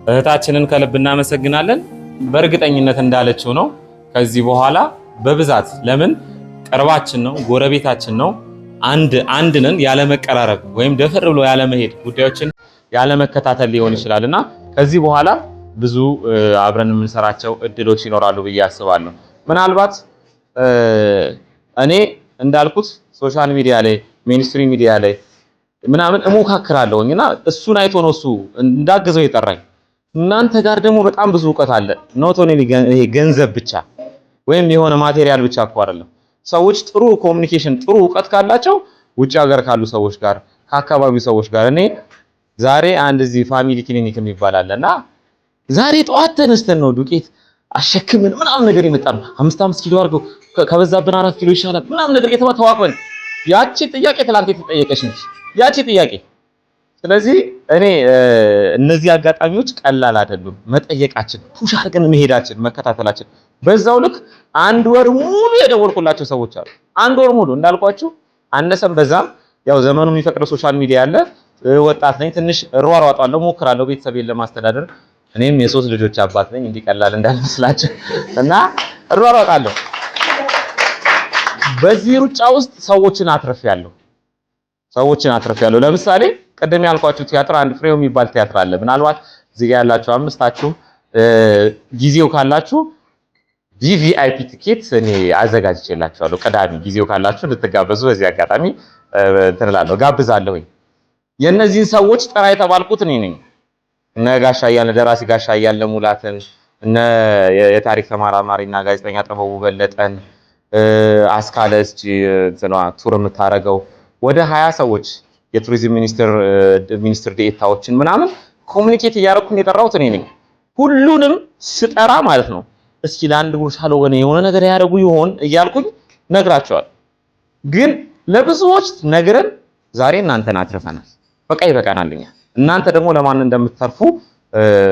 እህታችንን ከልብ እናመሰግናለን። በእርግጠኝነት እንዳለችው ነው ከዚህ በኋላ በብዛት ለምን ቅርባችን ነው፣ ጎረቤታችን ነው፣ አንድ ነን። ያለ መቀራረብ ወይም ደፈር ብሎ ያለ መሄድ ጉዳዮችን ያለ መከታተል ሊሆን ይችላልና ከዚህ በኋላ ብዙ አብረን የምንሰራቸው እድሎች ይኖራሉ ብዬ አስባለሁ። ምናልባት እኔ እንዳልኩት ሶሻል ሚዲያ ላይ ሚኒስትሪ ሚዲያ ላይ ምናምን እሞካክራለሁኝና እሱን አይቶ ነው እሱ እንዳገዘው የጠራኝ። እናንተ ጋር ደግሞ በጣም ብዙ እውቀት አለ። ኖት ኦንሊ ይሄ ገንዘብ ብቻ ወይም የሆነ ማቴሪያል ብቻ እኮ አይደለም። ሰዎች ጥሩ ኮሙኒኬሽን ጥሩ እውቀት ካላቸው ውጭ ሀገር ካሉ ሰዎች ጋር ከአካባቢው ሰዎች ጋር እኔ ዛሬ አንድ እዚህ ፋሚሊ ክሊኒክ የሚባል አለና ዛሬ ጠዋት ተነስተን ነው ዱቄት አሸክምን ምናምን ነገር ይመጣል 5 ኪሎ አድርገው ከበዛብን 4 ኪሎ ይሻላል ምናምን ነገር የተዋወቅን ያቺ ጥያቄ ትላንት የተጠየቀች ነች ያቺ ጥያቄ። ስለዚህ እኔ እነዚህ አጋጣሚዎች ቀላል አይደሉም። መጠየቃችን ፑሽ አድርገን መሄዳችን መከታተላችን በዛው ልክ አንድ ወር ሙሉ የደወልኩላቸው ሰዎች አሉ። አንድ ወር ሙሉ እንዳልኳችሁ አነሰም በዛም ያው ዘመኑ የሚፈቅደው ሶሻል ሚዲያ አለ። ወጣት ነኝ ትንሽ እሯሯጣለሁ ሞክራለሁ ቤተሰቤን ለማስተዳደር። እኔም የሶስት ልጆች አባት ነኝ እንዲቀላል እንዳልመስላችሁ እና እሯሯጣለሁ። በዚህ ሩጫ ውስጥ ሰዎችን አትርፌያለሁ። ለምሳሌ ቀደም ያልኳችሁ ቲያትር አንድ ፍሬው የሚባል ቲያትር አለ። ምናልባት እዚህ ጋር ያላችሁ አምስታችሁ ጊዜው ካላችሁ ቪቪአይፒ ቲኬት እኔ አዘጋጅቼላችኋለሁ። ቀዳሚ ጊዜው ካላችሁ ልትጋበዙ በዚህ አጋጣሚ እንትላለሁ ጋብዛለሁኝ። የነዚህን ሰዎች ጥራ የተባልኩት እኔ ነኝ። እነ ጋሻ እያለ ደራሲ ጋሻ እያለ ሙላትን እነ የታሪክ ተመራማሪና ጋዜጠኛ ጥበቡ በለጠን አስካለስ ቱር የምታረገው ወደ 20 ሰዎች የቱሪዝም ሚኒስትር ዴኤታዎችን ምናምን ኮሙኒኬት እያደረኩኝ የጠራሁት እኔ ነኝ። ሁሉንም ስጠራ ማለት ነው እስኪ ለአንድ ጉርሻሎ ወኔ የሆነ ነገር ያደርጉ ይሆን እያልኩኝ ነግራቸዋል። ግን ለብዙዎች ነግረን ዛሬ እናንተን አትርፈናል። በቃ ይበቃናልኛ። እናንተ ደግሞ ለማን እንደምትተርፉ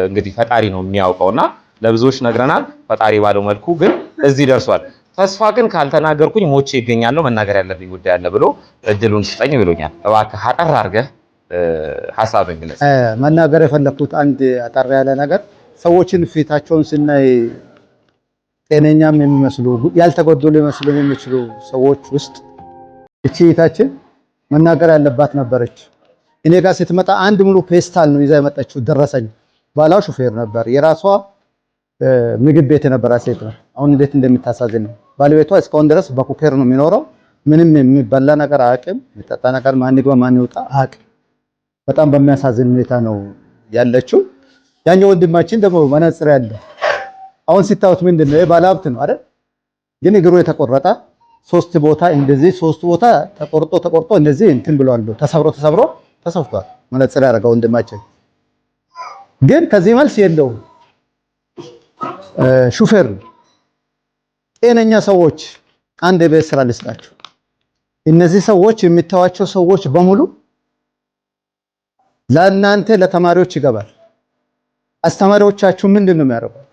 እንግዲህ ፈጣሪ ነው የሚያውቀውና ለብዙዎች ነግረናል። ፈጣሪ ባለው መልኩ ግን እዚህ ደርሷል። ተስፋ ግን ካልተናገርኩኝ ሞቼ ይገኛለሁ መናገር ያለብኝ ጉዳይ አለ ብሎ እድሉን ስጠኝ ብሎኛል። እባክህ አጠር አድርገህ ሐሳብን ግለጽ። መናገር የፈለኩት አንድ አጠር ያለ ነገር ሰዎችን ፊታቸውን ስናይ ጤነኛም የሚመስሉ ያልተጎደሉ ሊመስሉ የሚችሉ ሰዎች ውስጥ እቺ እህታችን መናገር ያለባት ነበረች። እኔ ጋር ስትመጣ አንድ ሙሉ ፔስታል ነው ይዛ የመጣችው ደረሰኝ። ባላው ሹፌር ነበር። የራሷ ምግብ ቤት የነበረ ሴት ነው። አሁን እንዴት እንደምታሳዝን ነው። ባለቤቷ እስካሁን ድረስ በኩኬር ነው የሚኖረው። ምንም የሚበላ ነገር አያውቅም። የሚጠጣ ነገር ማን ይግባ ማን ይውጣ አያውቅም። በጣም በሚያሳዝን ሁኔታ ነው ያለችው። ያኛው ወንድማችን ደግሞ መነጽር ያለ አሁን ሲታወት ምንድነው ባለ ሀብት ነው አይደል? ግን እግሩ የተቆረጠ 3 ቦታ እንደዚህ 3 ቦታ ተቆርጦ እንደዚህ እንትን ብሏል። ተሰብሮ ተሰፍቷል። መነጽር ያደረገው ወንድማችን ግን ከዚህ መልስ የለውም። ሹፌር ጤነኛ ሰዎች አንድ ቤት ስራ ልስጣችሁ። እነዚህ ሰዎች የሚታዋቸው ሰዎች በሙሉ ለእናንተ ለተማሪዎች ይገባል። አስተማሪዎቻችሁ ምንድነው የሚያደርጉት?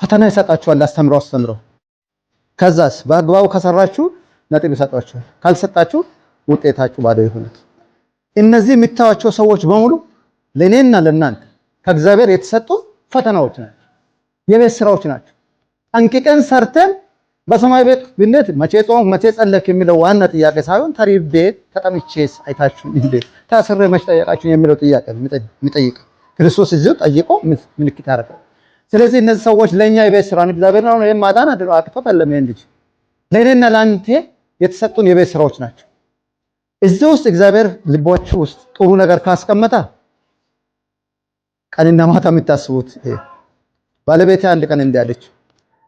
ፈተና ይሰጣችኋል። አስተምረው ከዛስ በአግባቡ ከሰራችሁ ነጥብ ይሰጣችኋል። ካልሰጣችሁ ውጤታችሁ ባዶ ይሆናል። እነዚህ የሚታዋቸው ሰዎች በሙሉ ለኔና ለእናንተ ከእግዚአብሔር የተሰጡ ፈተናዎች ናቸው፣ የቤት ስራዎች ናቸው። ጠንቅቀን ሰርተን በሰማይ ቤት ብንት መቼ ጾም መቼ ጸለክ የሚለው ዋና ጥያቄ ሳይሆን ተሪቤ ተጠምቼስ አይታችሁ እንዴ ታስሬ መች ጠየቃችሁ የሚለው ጥያቄ የሚጠይቅ ክርስቶስ እዚህ ጠይቆ ምልክት ያደርጋል። ስለዚህ እነዚህ ሰዎች ለኛ የቤት ስራ ነው። እግዚአብሔር ነው ይሄን ማዳን አድሮ አቅቶት አይደለም። ይሄን ልጅ ለኔና ለአንተ የተሰጡን የቤት ስራዎች ናቸው። እዚህ ውስጥ እግዚአብሔር ልባችሁ ውስጥ ጥሩ ነገር ካስቀመጠ ቀንና ማታ የምታስቡት ባለቤቴ አንድ ቀን እንዲያለች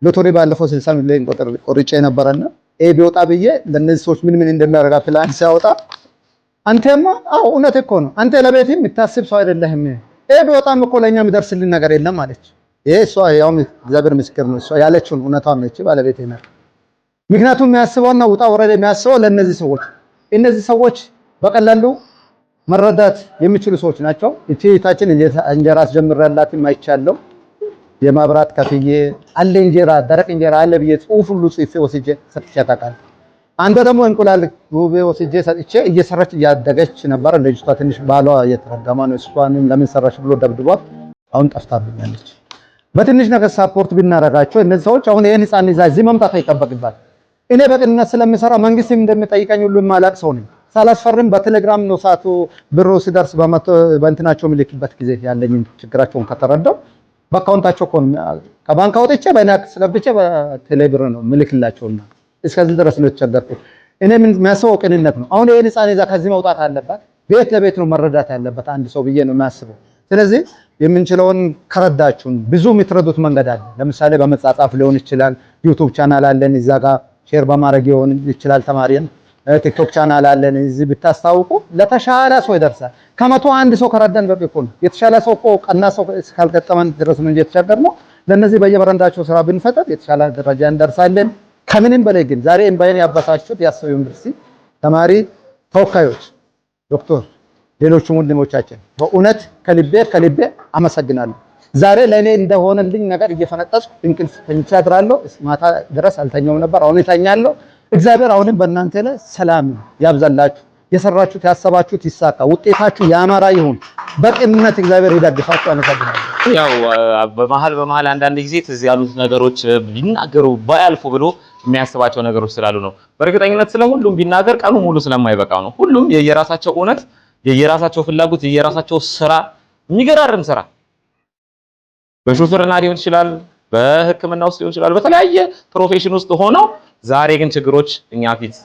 ሎተሪ ባለፈው 60 ሚሊዮን ቆርጬ ነበርና ቢወጣ ብዬ ለነዚህ ሰዎች ምን እንደሚያደርጋ ፕላን ሲያወጣ አንተማ አው እውነት እኮ ነው አንተ ለቤትህ የምታስብ ሰው አይደለህም። ቢወጣም እኮ ለኛ የሚደርስልን ነገር የለም አለች። ይሄ እሷ ያው እግዚአብሔር ምስክር ነው። እሷ ያለችውን እውነታውን ነው። እቺ ባለቤቴ ናት። ምክንያቱም የሚያስበውና ውጣ ወረደ የሚያስበው ለነዚህ ሰዎች እነዚህ ሰዎች በቀላሉ መረዳት የሚችሉ ሰዎች ናቸው። እቺ እህታችን እንጀራ አስጀምራላት የማይቻለው የማብራት ከፍዬ አለ እንጀራ ደረቅ እንጀራ አለ ብዬ ጽሁፍ ሁሉ ጽፌ ወስጄ ሰጥቻታለሁ። አንዷ ደግሞ እንቁላል ወስጄ ሰጥቼ እየሰራች እያደገች ነበር። ልጅቷ ትንሽ ባሏ እየተረገማ ነው። እሷንም ለምን ሰራሽ ብሎ ደብድቧት አሁን ጠፍታብኛለች። በትንሽ ነገር ሳፖርት ብናረጋቸው እነዚህ ሰዎች አሁን ይሄን ህፃን ይዛ እዚህ መምጣት አይጠበቅባት። እኔ በቅንነት ስለምሰራ መንግስትም እንደሚጠይቀኝ ሁሉ የማላቅ ሰው ነኝ። ሳላስፈርም በቴሌግራም ነው ሰዓቱ ብሩ ሲደርስ በእንትናቸው ምልክበት ጊዜ ያለኝ ችግራቸውን ከተረዳው በአካውንታቸው እኮ ከባንክ አውጥቼ በናክ ስለብቼ በቴሌብር ነው ምልክላቸውና እስከዚህ ድረስ ነው የተቸገርኩት። እኔ ምን የሚያስበው ቅንነት ነው። አሁን ይሄን ህፃን ይዛ ከዚህ መውጣት አለባት። ቤት ለቤት ነው መረዳት ያለበት አንድ ሰው ብዬ ነው የሚያስበው። ስለዚህ የምንችለውን ከረዳችሁን ብዙ የምትረዱት መንገድ አለ። ለምሳሌ በመጻጻፍ ሊሆን ይችላል። ዩቲዩብ ቻናል አለን እዛ ጋር ሼር በማድረግ ሊሆን ይችላል። ተማሪን ቲክቶክ ቻናል አለን እዚህ ብታስታውቁ ለተሻለ ሰው ይደርሳል። ከመቶ አንድ ሰው ከረዳን በቂ እኮ ነው። የተሻለ ሰው እኮ ቀና ሰው እስካልገጠመን ድረስ ነው እንጂ የተቸገርነው። ለነዚህ በየበረንዳቸው ስራ ብንፈጠር የተሻለ ደረጃ እንደርሳለን። ከምንም በላይ ግን ዛሬ እምባዬን ያበሳችሁት የአሰብ ዩኒቨርሲቲ ተማሪ ተወካዮች ዶክተር ሌሎችም ወንድሞቻችን በእውነት ከልቤ አመሰግናለሁ። ዛሬ ለኔ እንደሆነልኝ ነገር እየፈነጠስኩ እንቅልፍ ተኝቼ አድራለሁ። ማታ ድረስ አልተኛውም ነበር፣ አሁን እተኛለሁ። እግዚአብሔር አሁንም በእናንተ ላይ ሰላም ያብዛላችሁ። የሰራችሁት ያሰባችሁት ይሳካ፣ ውጤታችሁ ያማረ ይሁን። በቅንነት እግዚአብሔር ይደግፋችሁ። አመሰግናለሁ። ያው በመሃል አንዳንድ ጊዜ ትዝ ያሉት ነገሮች ቢናገሩ ባያልፉ ብሎ የሚያስባቸው ነገሮች ስላሉ ነው። በእርግጠኝነት ስለሁሉም ቢናገር ቀኑ ሙሉ ስለማይበቃው ነው። ሁሉም የየራሳቸው እውነት፣ የየራሳቸው ፍላጎት፣ የየራሳቸው ስራ፣ የሚገራርም ስራ በሹፍርና ሊሆን ይችላል፣ በሕክምና ውስጥ ሊሆን ይችላል፣ በተለያየ ፕሮፌሽን ውስጥ ሆነው ዛሬ ግን ችግሮች እኛ ፊት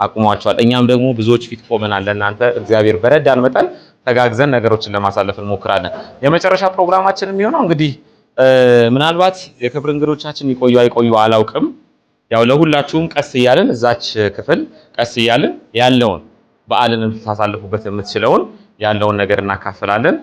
አቁሟቸዋል። እኛም ደግሞ ብዙዎች ፊት ቆመናል። ለእናንተ እግዚአብሔር በረዳን መጠን ተጋግዘን ነገሮችን ለማሳለፍ እንሞክራለን። የመጨረሻ ፕሮግራማችን የሚሆነው እንግዲህ ምናልባት የክብር እንግዶቻችን ይቆዩ አይቆዩ አላውቅም። ያው ለሁላችሁም ቀስ እያልን እዛች ክፍል ቀስ እያልን ያለውን በዓልን ታሳልፉበት የምትችለውን ያለውን ነገር እናካፍላለን።